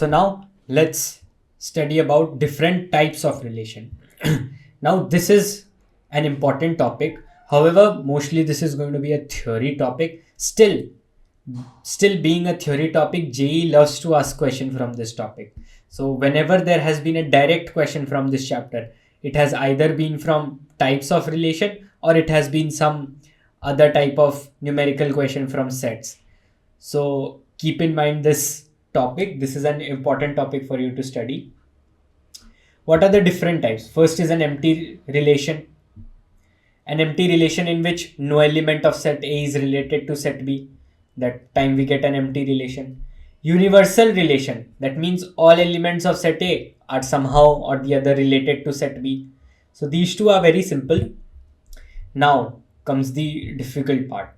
So now let's study about different types of relation. Now this is an important topic. However, mostly this is going to be a theory topic. Still being a theory topic, JEE loves to ask question from this topic. So whenever there has been a direct question from this chapter, it has either been from types of relation or it has been some other type of numerical question from sets. So keep in mind this topic. This is an important topic for you to study. What are the different types? First is an empty relation. An empty relation in which no element of set A is related to set B. That time we get an empty relation. Universal relation. That means all elements of set A are somehow or the other related to set B. So these two are very simple. Now comes the difficult part.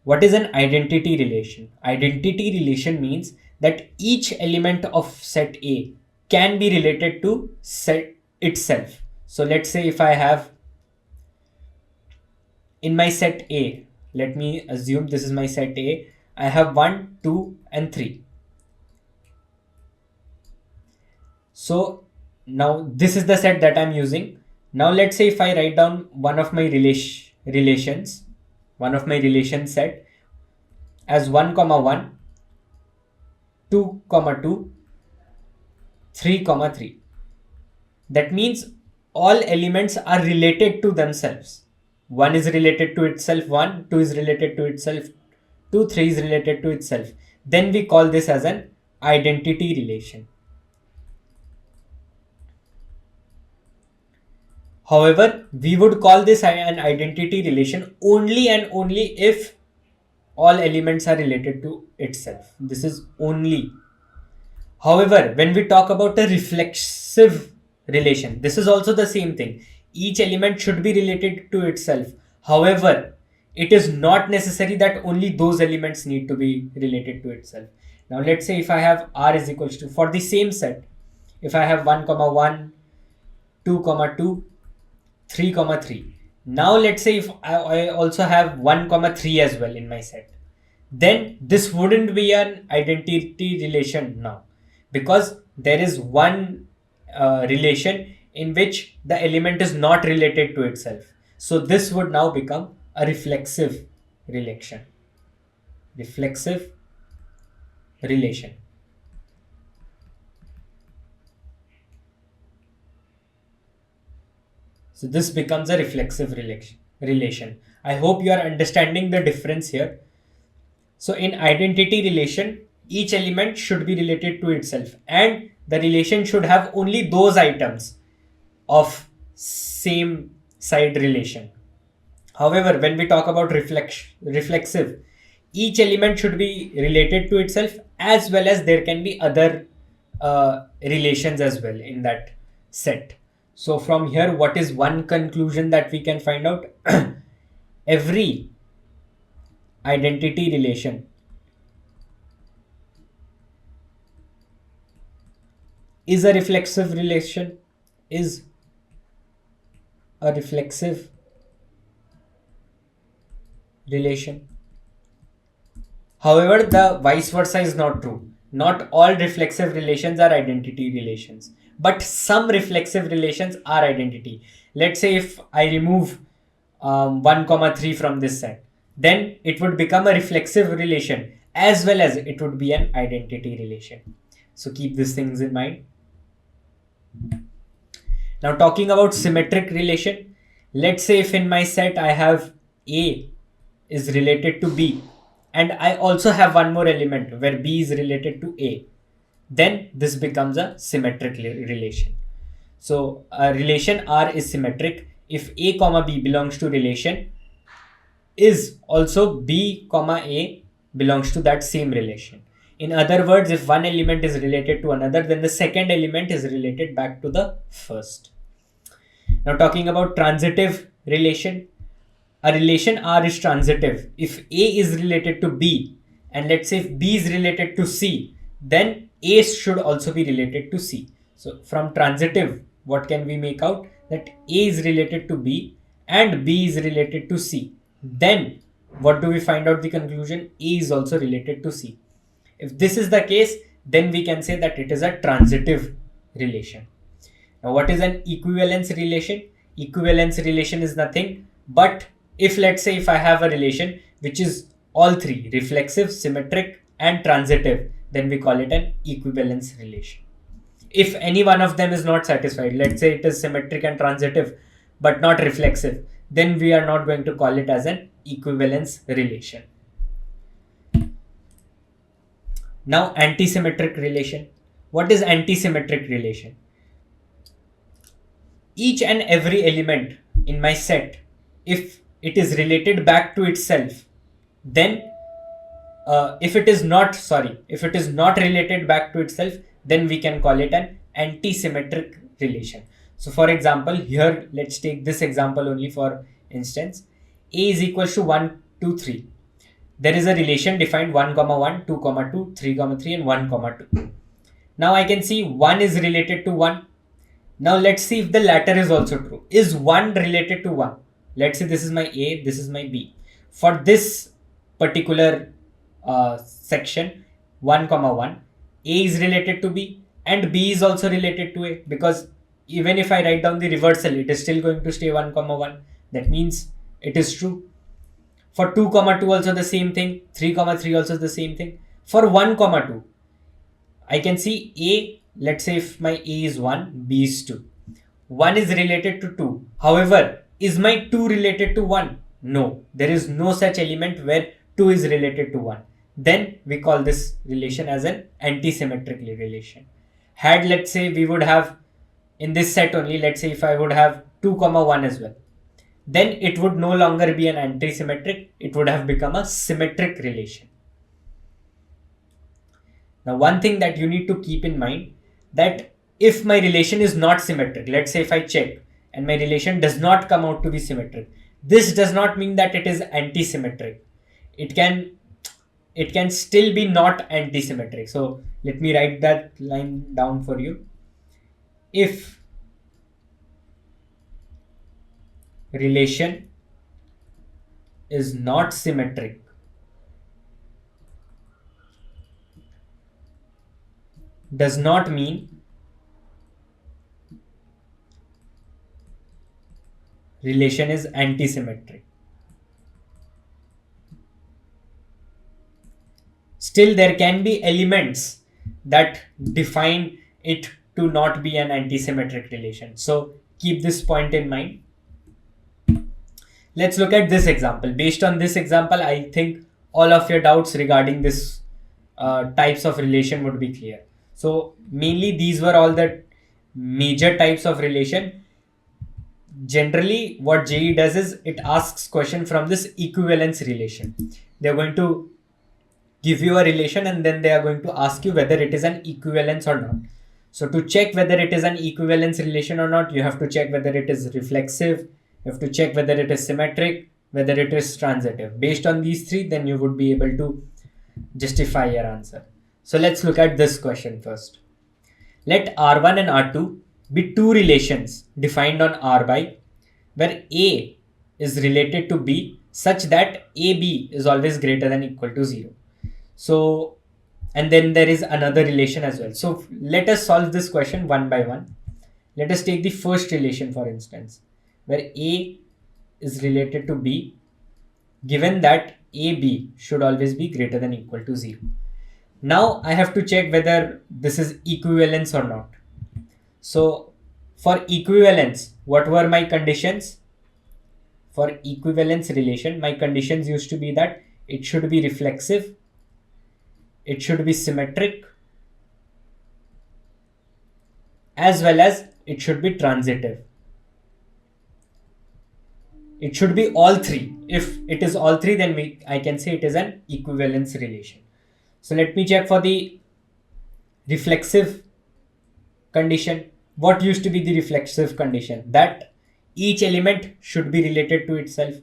What is an identity relation? Identity relation means that each element of set A can be related to set itself. So let's say if I have in my set A, let me assume this is my set A, I have 1, 2 and 3. So now this is the set that I'm using. Now let's say if I write down one of my relations, one of my relation set as 1, 1, 2, 2, 3, 3. That means all elements are related to themselves. 1 is related to itself 1, 2 is related to itself 2, 3 is related to itself. Then we call this as an identity relation. However, we would call this an identity relation only and only if all elements are related to itself. This is only. However, when we talk about a reflexive relation, this is also the same thing. Each element should be related to itself. However, it is not necessary that only those elements need to be related to itself. Now let's say if I have R is equals to, for the same set, if I have 1, 1, 2, 2, 3, 3. Now let's say if I also have 1, 3 as well in my set, then this wouldn't be an identity relation now, because there is one relation in which the element is not related to itself. So this would now become a reflexive relation. Reflexive relation. So this becomes a reflexive relation. I hope you are understanding the difference here. So in identity relation, each element should be related to itself and the relation should have only those items of same side relation. However, when we talk about reflexive, each element should be related to itself as well as there can be other relations as well in that set. So from here, what is one conclusion that we can find out? Every identity relation is a reflexive relation, is a reflexive relation. However, the vice versa is not true. Not all reflexive relations are identity relations, but some reflexive relations are identity. Let's say if I remove 1, 3 from this set, then it would become a reflexive relation as well as it would be an identity relation. So keep these things in mind. Now talking about symmetric relation, let's say if in my set I have A is related to B and I also have one more element where B is related to A, then this becomes a symmetric relation. So a relation R is symmetric if A comma B belongs to relation is also B comma A belongs to that same relation. In other words, if one element is related to another, then the second element is related back to the first. Now talking about transitive relation, a relation R is transitive if A is related to B and let's say if B is related to C, then A should also be related to C. So from transitive, what can we make out? That A is related to B and B is related to C. Then what do we find out the conclusion? A is also related to C. If this is the case, then we can say that it is a transitive relation. Now, what is an equivalence relation? Equivalence relation is nothing but if, let's say, if I have a relation which is all three, reflexive, symmetric, and transitive, then we call it an equivalence relation. If any one of them is not satisfied, let's say it is symmetric and transitive but not reflexive, then we are not going to call it as an equivalence relation. Now, antisymmetric relation. What is antisymmetric relation? Each and every element in my set, if it is related back to itself, then if it is not related back to itself, then we can call it an antisymmetric relation. So for example, here let's take this example only for instance. A is equals to 1, 2, 3. There is a relation defined 1, 1, 2, 2, 3, 3, and 1, 2. Now I can see 1 is related to 1. Now let's see if the latter is also true. Is 1 related to 1? Let's say this is my A, this is my B. For this particular section 1, 1, A is related to B and B is also related to A, because even if I write down the reversal, it is still going to stay 1, 1. That means it is true. For 2, 2 also the same thing. 3, 3 also the same thing. For 1, 2, I can see A, let's say if my A is 1, B is 2. 1 is related to 2. However, is my 2 related to 1? No, there is no such element where 2 is related to 1. Then we call this relation as an antisymmetric relation. Had, let's say, we would have in this set only, let's say if I would have 2, 1 as well, then it would no longer be an antisymmetric, it would have become a symmetric relation. Now, one thing that you need to keep in mind, that if my relation is not symmetric, let's say if I check and my relation does not come out to be symmetric, this does not mean that it is antisymmetric. It can still be not antisymmetric. So let me write that line down for you. If relation is not symmetric, does not mean relation is antisymmetric. Still, there can be elements that define it to not be an antisymmetric relation. So keep this point in mind. Let's look at this example. Based on this example, I think all of your doubts regarding this types of relation would be clear. So mainly these were all the major types of relation. Generally, what JEE does is it asks question from this equivalence relation. They're going to give you a relation and then they are going to ask you whether it is an equivalence or not. So to check whether it is an equivalence relation or not, you have to check whether it is reflexive, you have to check whether it is symmetric, whether it is transitive. Based on these three, then you would be able to justify your answer. So let's look at this question first. Let R1 and R2 be two relations defined on R by, where A is related to B such that AB is always greater than or equal to 0. So, and then there is another relation as well. So let us solve this question one by one. Let us take the first relation, for instance, where A is related to B, given that AB should always be greater than or equal to 0. Now I have to check whether this is equivalence or not. So for equivalence, what were my conditions? For equivalence relation, my conditions used to be that it should be reflexive, it should be symmetric, as well as it should be transitive. It should be all three. If it is all three, then I can say it is an equivalence relation. So let me check for the reflexive condition. What used to be the reflexive condition? That each element should be related to itself.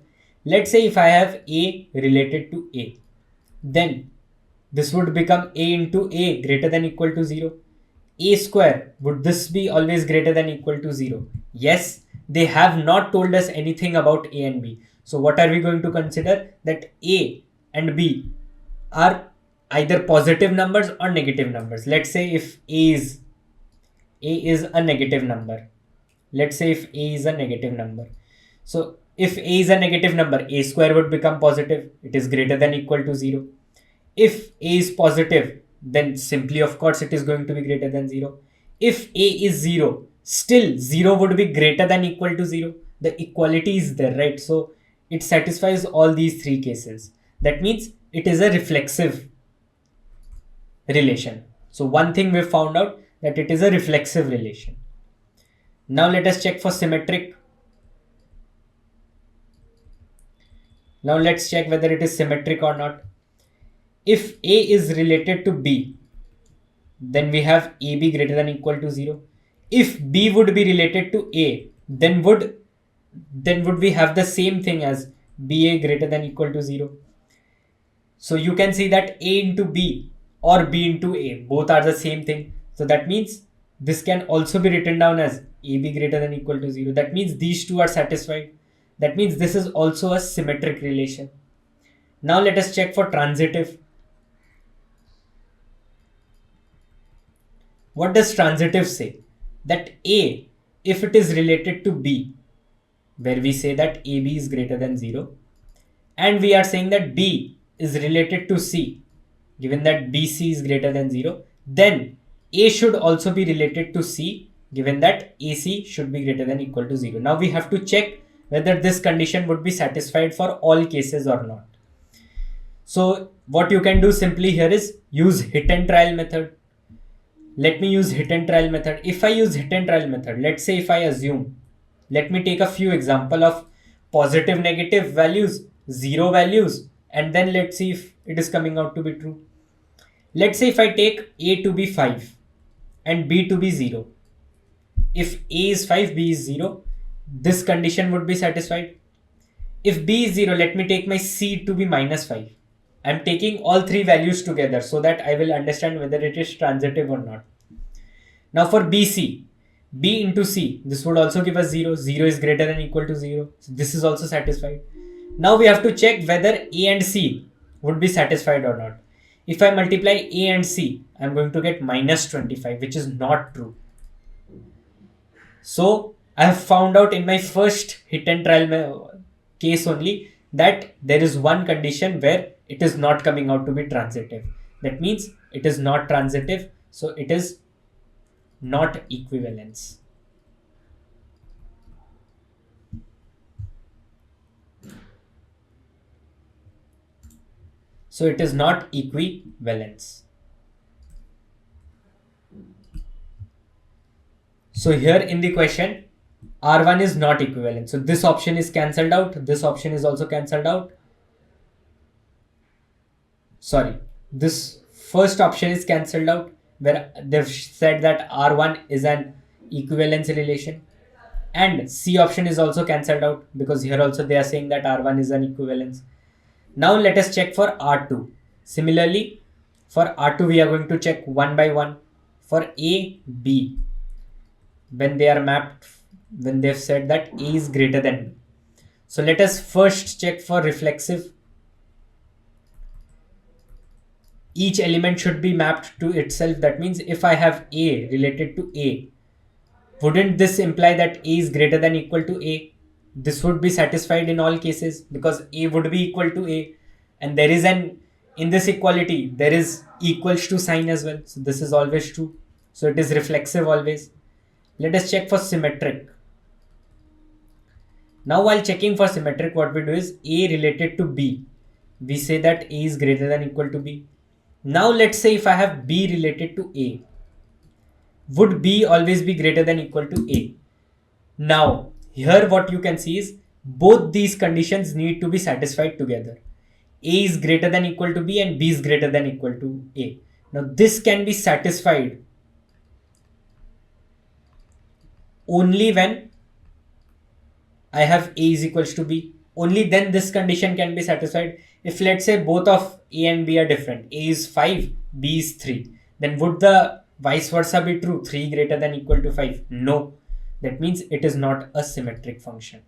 Let's say if I have A related to A, then this would become A into A greater than or equal to 0. A square, would this be always greater than or equal to 0? Yes, they have not told us anything about A and B. So what are we going to consider? That A and B are either positive numbers or negative numbers. Let's say if a is a negative number. Let's say if a is a negative number. So if a is a negative number, a square would become positive. It is greater than or equal to 0. If a is positive, then simply of course it is going to be greater than 0. If a is 0, still 0 would be greater than or equal to 0. The equality is there, right? So it satisfies all these three cases. That means it is a reflexive relation. So one thing we found out, that it is a reflexive relation. Now let us check for symmetric. Now let's check whether it is symmetric or not. If A is related to B, then we have AB greater than or equal to 0. If B would be related to A, then would we have the same thing as BA greater than or equal to 0. So you can see that A into B or B into A, both are the same thing. So that means this can also be written down as AB greater than or equal to 0. That means these two are satisfied. That means this is also a symmetric relation. Now let us check for transitive. What does transitive say? That A, if it is related to B, where we say that AB is greater than 0, and we are saying that B is related to C, given that BC is greater than 0, then A should also be related to C, given that AC should be greater than or equal to 0. Now we have to check whether this condition would be satisfied for all cases or not. So what you can do simply here is use hit and trial method. Let me use hit and trial method. If I use hit and trial method, let's say if I assume, let me take a few example of positive, negative values, 0 values, and then let's see if it is coming out to be true. Let's say if I take A to be 5 and B to be 0. If A is 5, B is 0, this condition would be satisfied. If B is 0, let me take my C to be minus 5. I'm taking all three values together so that I will understand whether it is transitive or not. Now for BC, B into C, this would also give us 0. 0 is greater than or equal to 0. So this is also satisfied. Now we have to check whether A and C would be satisfied or not. If I multiply A and C, I'm going to get minus 25, which is not true. So I have found out in my first hit and trial case only that there is one condition where it is not coming out to be transitive. That means it is not transitive, so it is not equivalence. So it is not equivalence. So here in the question, R1 is not equivalent. So this option is cancelled out. This option is also cancelled out. Sorry, this first option is cancelled out, where they've said that R1 is an equivalence relation, and C option is also cancelled out because here also they are saying that R1 is an equivalence. Now let us check for R2. Similarly, for R2 we are going to check one by one. For A, B, when they are mapped, when they've said that A is greater than B. So let us first check for reflexive. Each element should be mapped to itself. That means if I have A related to A, wouldn't this imply that A is greater than or equal to A? This would be satisfied in all cases because A would be equal to A, and there is in this equality there is equals to sign as well. So this is always true. So it is reflexive always. Let us check for symmetric. Now while checking for symmetric, what we do is A related to B. We say that A is greater than or equal to B. Now let's say if I have B related to A, would B always be greater than or equal to A? Now here what you can see is both these conditions need to be satisfied together. A is greater than or equal to B and B is greater than or equal to A. Now this can be satisfied only when I have A is equals to B. Only then this condition can be satisfied. If let's say both of A and B are different, A is 5, B is 3, then would the vice versa be true? 3 greater than or equal to 5? No. That means it is not a symmetric function.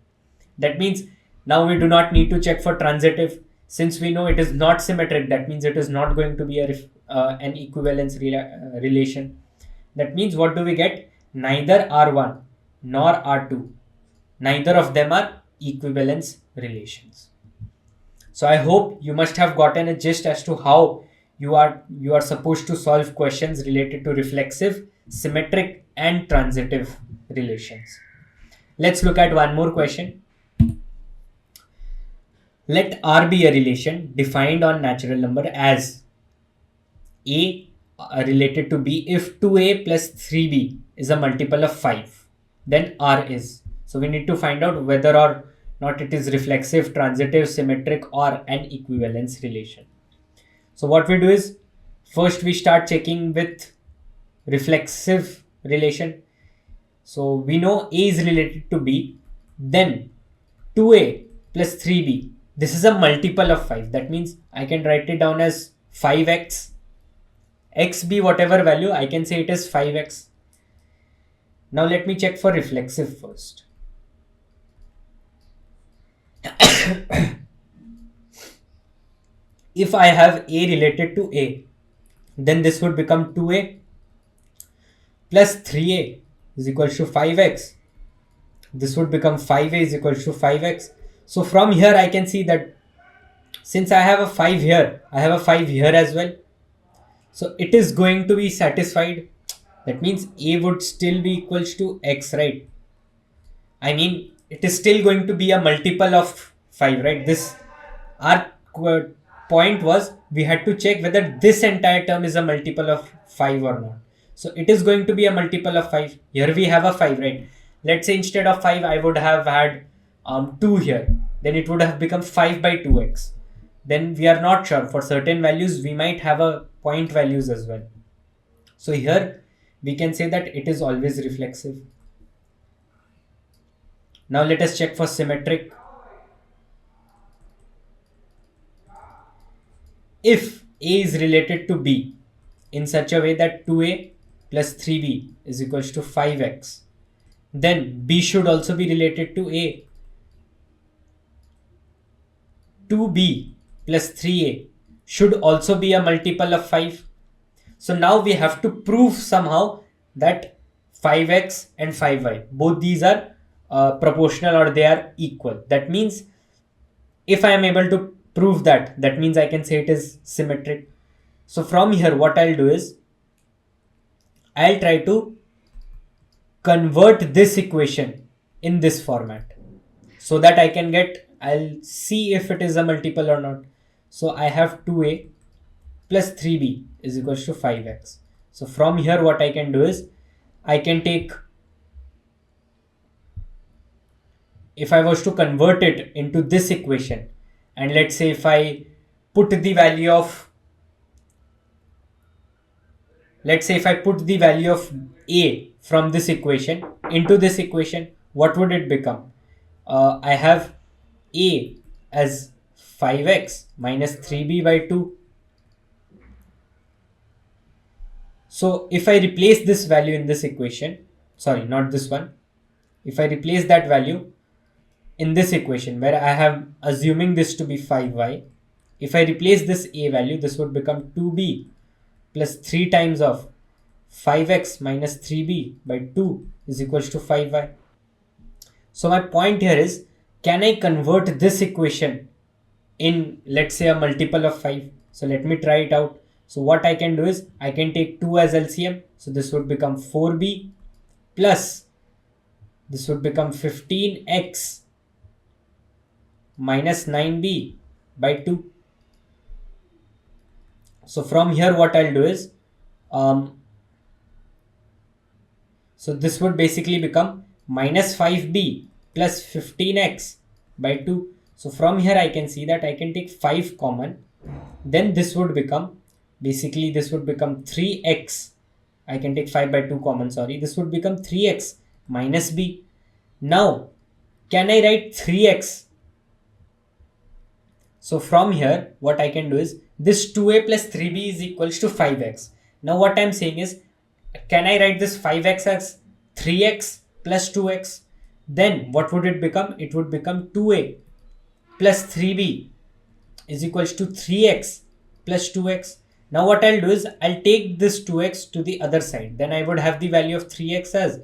That means now we do not need to check for transitive. Since we know it is not symmetric, that means it is not going to be an equivalence relation. That means what do we get? Neither R1 nor R2, neither of them are equivalence relations. So I hope you must have gotten a gist as to how you are supposed to solve questions related to reflexive, symmetric, and transitive relations. Let's look at one more question. Let R be a relation defined on natural number as A related to B if 2A plus 3B is a multiple of 5. Then R is. So we need to find out whether or not it is reflexive, transitive, symmetric, or an equivalence relation. So what we do is, first we start checking with reflexive relation. So we know A is related to B, then 2A plus 3B. This is a multiple of 5. That means I can write it down as 5x. X be whatever value, I can say it is 5x. Now let me check for reflexive first. If I have A related to A, then this would become 2A plus 3A is equals to 5x. This would become 5A is equals to 5x. So from here I can see that since I have a 5 here, I have a 5 here as well. So it is going to be satisfied. That means A would still be equals to x, right? I mean, it is still going to be a multiple of 5, right? This, our point was, we had to check whether this entire term is a multiple of 5 or not. So it is going to be a multiple of 5. Here we have a 5, right? Let's say instead of 5, I would have had 2 here. Then it would have become 5 by 2x. Then we are not sure. For certain values, we might have a point values as well. So here we can say that it is always reflexive. Now let us check for symmetric. If A is related to B in such a way that 2A plus 3B is equals to 5x, then B should also be related to A. 2B plus 3A should also be a multiple of 5. So now we have to prove somehow that 5x and 5y, both these are proportional or they are equal. That means if I am able to prove that, that means I can say it is symmetric. So from here what I'll do is, I'll try to convert this equation in this format so that I can get, I'll see if it is a multiple or not. So I have 2A plus 3B is equals to 5x. So from here what I can do is, I can take, if I was to convert it into this equation, and let's say if I put the value of, let's say if I put the value of A from this equation into this equation, what would it become? I have A as 5x minus 3B by 2. So if I replace this value in this equation, sorry, not this one. If I replace that value in this equation where I have assuming this to be 5y, if I replace this A value, this would become 2B plus 3 times of 5x minus 3b by 2 is equals to 5y. So my point here is, can I convert this equation in, let's say, a multiple of 5? So let me try it out. So what I can do is, I can take 2 as LCM. So this would become 4b plus this would become 15x minus 9b by 2. So from here what I'll do is, so this would basically become minus 5b plus 15x by 2. So from here I can see that I can take 5 common. Then this would become, basically this would become 3x. I can take 5 by 2 common, sorry. This would become 3x minus b. Now, can I write 3x? So from here, what I can do is, this 2a plus 3b is equals to 5x. Now what I'm saying is, can I write this 5x as 3x plus 2x? Then what would it become? It would become 2a plus 3b is equals to 3x plus 2x. Now what I'll do is I'll take this 2x to the other side. Then I would have the value of 3x as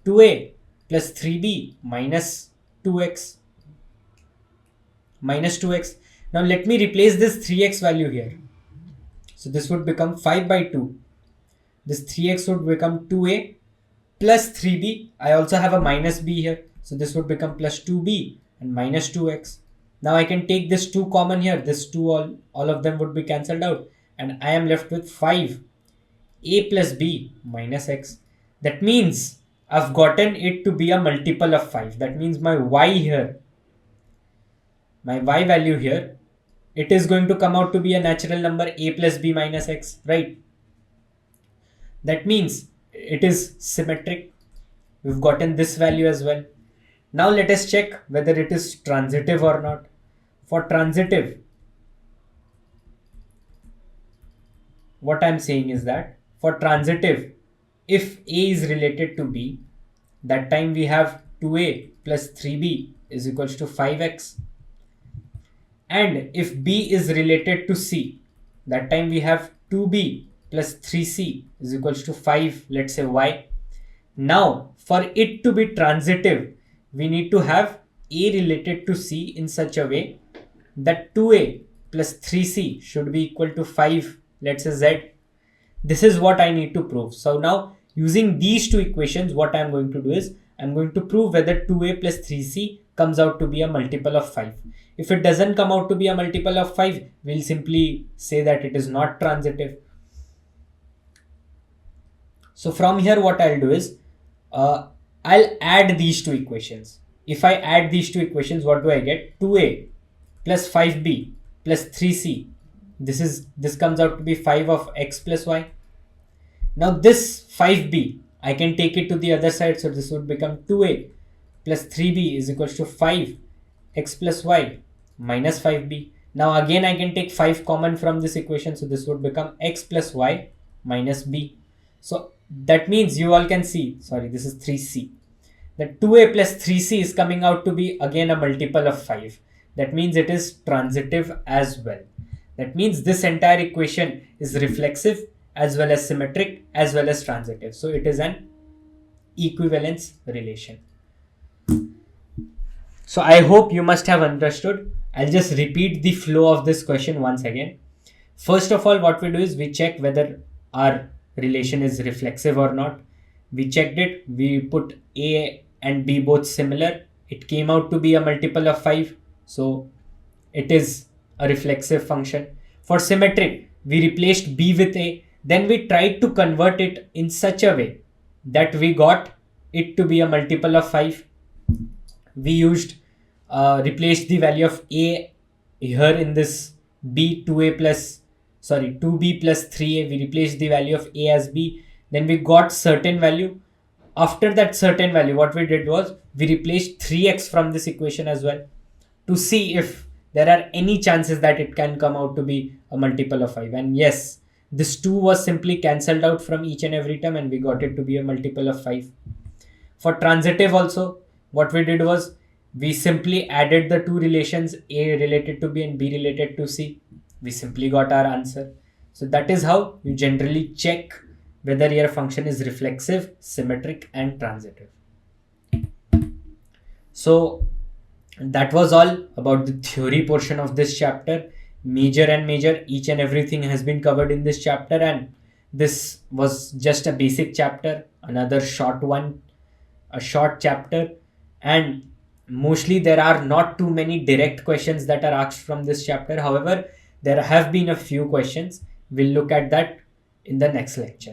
2a plus 3b minus 2x. Minus 2x. Now let me replace this 3x value here. So this would become 5 by 2. This 3x would become 2a plus 3b. I also have a minus b here. So this would become plus 2b and minus 2x. Now I can take this 2 common here. This 2, all of them would be cancelled out. And I am left with 5. A plus b minus x. That means I've gotten it to be a multiple of 5. That means my y here, my y value here, it is going to come out to be a natural number a plus b minus x, right? That means it is symmetric. We've gotten this value as well. Now let us check whether it is transitive or not. For transitive, what I'm saying is that for transitive, if a is related to b, that time we have 2a plus 3b is equals to 5x. And if b is related to c, that time we have 2b plus 3c is equals to 5, let's say y. Now for it to be transitive, we need to have a related to c in such a way that 2a plus 3c should be equal to 5, let's say z. This is what I need to prove. So now using these two equations, what I'm going to do is I'm going to prove whether 2a plus 3c comes out to be a multiple of 5. If it doesn't come out to be a multiple of 5, we'll simply say that it is not transitive. So from here what I'll do is I'll add these two equations. If I add these two equations, what do I get? 2a plus 5b plus 3c. This comes out to be 5 of x plus y. Now this 5b, I can take it to the other side. So this would become 2a plus 3b is equals to 5 x plus y minus 5b. Now again I can take 5 common from this equation. So this would become x plus y minus b. So that means you all can see, sorry, this is 3c. That 2a plus 3c is coming out to be again a multiple of 5. That means it is transitive as well. That means this entire equation is reflexive as well as symmetric as well as transitive. So it is an equivalence relation. So I hope you must have understood. I'll just repeat the flow of this question once again. First of all, what we do is we check whether our relation is reflexive or not. We checked it. We put a and b both similar. It came out to be a multiple of 5. So it is a reflexive function. For symmetric, we replaced b with a. Then we tried to convert it in such a way that we got it to be a multiple of 5. We used replaced the value of a here in this b 2b plus 3a. We replaced the value of a as b. Then we got certain value. After that certain value, what we did was we replaced 3x from this equation as well to see if there are any chances that it can come out to be a multiple of 5. And yes, this 2 was simply cancelled out from each and every term and we got it to be a multiple of 5. For transitive also, what we did was we simply added the two relations, a related to b and b related to c. We simply got our answer. So that is how you generally check whether your function is reflexive, symmetric and transitive. So that was all about the theory portion of this chapter. Major and major, each and everything has been covered in this chapter, and this was just a basic chapter, another short one, a short chapter, and mostly there are not too many direct questions that are asked from this chapter. However, there have been a few questions. We'll look at that in the next lecture.